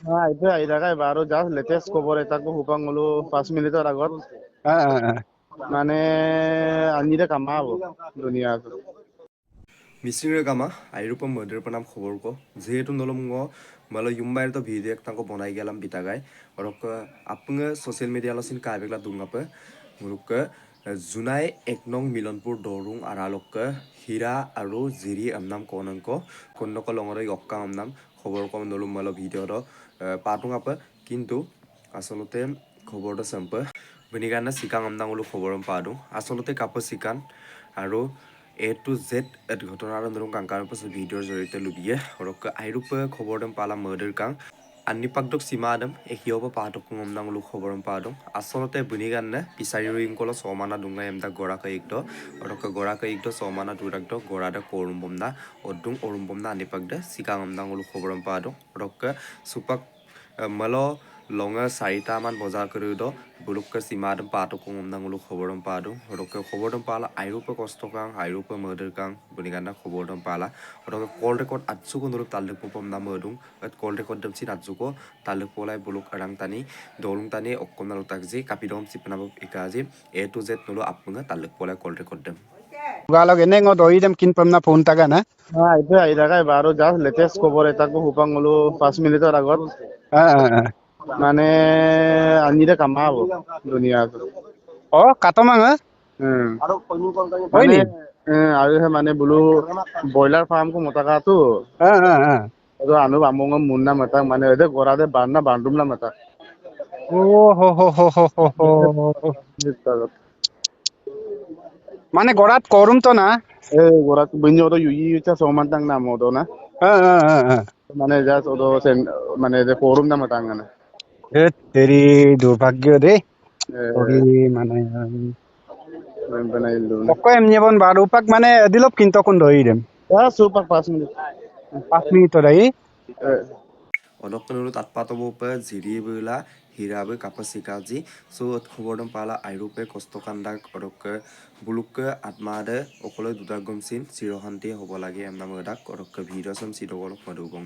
এইটো আহি থাকে বাৰু জাষ্ট লেটেষ্ট খবৰ এটাকো হুপাং হলো 5 মিনিটৰ আগত মানে আনিৰে কামাব দুনিয়াত মিচিংরে গামা আইরুপম মদের নাম খবর কো যেহেতু নলম মালো ইউম্বাইর তো ভিডিও এক তাঙ্কো বনাই গেলাম বিতাগাই অরক আপঙ্গে সোশ্যাল মিডিয়া লসিন কাইবেগলা দুঙ্গাপে মুরুক জুনাই এক নং মিলনপুর দরুং আরালক হীরা আৰু জিরি আমনাম কনঙ্ক কন্যক লঙরে অক্কা আমনাম খবর কম নলুম মালো ভিডিও দ পাটুঙাপে কিন্তু আসলতে খবরটা সাম্পে বেনিগানা সিকাং আমনাম উলু খবরম পাদু আসলতে কাপে সিকান আৰু A to Z ঘটনার নরম কাঙ্কার পাশে ভিডিওর জড়িত লুবিয়ে হরক আইরুপ খবরদম পালা মার্ডার কাং আন্নিপাকদক সীমাদম এহিয়ব পাহাটক কুমনাং লু খবরম পাদম আসলতে বুনিগান্নে পিসারি রিংকল সমানা দুঙ্গা এমদা গড়া কাইকদ হরক গড়া কাইকদ সমানা দুরাকদ গড়াদা করুম্বমনা অদ্দুং অরুম্বমনা আন্নিপাকদে সিকাং আমনাং লু খবরম পাদম হরক সুপাক মাল লঙা 4টামান বজাৰ কৰিদ বুলুক সীমাদম পাটো কুমনাং লু খবৰম পাদো হৰক খবৰদম পালা আইরুপ কষ্টকাং আইরুপ মার্ডার কাং বুনিগান্না খবরদম পালা হরক কল রেকর্ড আজুকো নলুক তালুক পম না মদুং কল রেকর্ড দম সিন আজুকো তালুক পলাই বুলুক রাং তানি দলুং তানি অকমনা লুতাকজি কাপিদম সিপনাব ইকাজি A to Z নলু আপঙ্গা তালুক পলাই কল রেকর্ড দম Galog ene ngo doi dem kin pamna phone taga na. এইটো আহি থাকে বাৰু জাষ্ট লেটেষ্ট খবৰ এটাকো হুপাং হলো 5 মিনিটৰ আগত মানে আনিৰে কামাব দুনিয়াত Oh, katomang ha? মানে আৰু মানে বোলো ব্ৰইলাৰ ফাৰ্মকো মতাকাটো আৰু আনু আমং মুন্না মতা মানে এদে গৰাদে বান্না বান্ডুমলা মতা Oh, ho. Mane gorat korum to na. গৰাত বিনি ওটো ইউই ইচ্ছা সমান তাং নাম ওটো না মানে জাস্ট ওটো মানে যে ফোরাম নাম তাং না Teri durbagyo de. Ori mane. বানাইলো Pokko em nyebon baru pak mane dilop kinto kun doi dem. Super 5 minute 5 minute dai. অলকনলো তাতপাতব পে জিরি বইলা হীরাবে কাপাসিকাজি সো খবরদম পালা আইরুপে কষ্টকান্দাক অরক বুলুক আত্মাদে অকলে দুদাগমসিন চিরশান্তি হব লাগে এমনা মদাক অরক ভিডিওসম চিরগলক মধুগং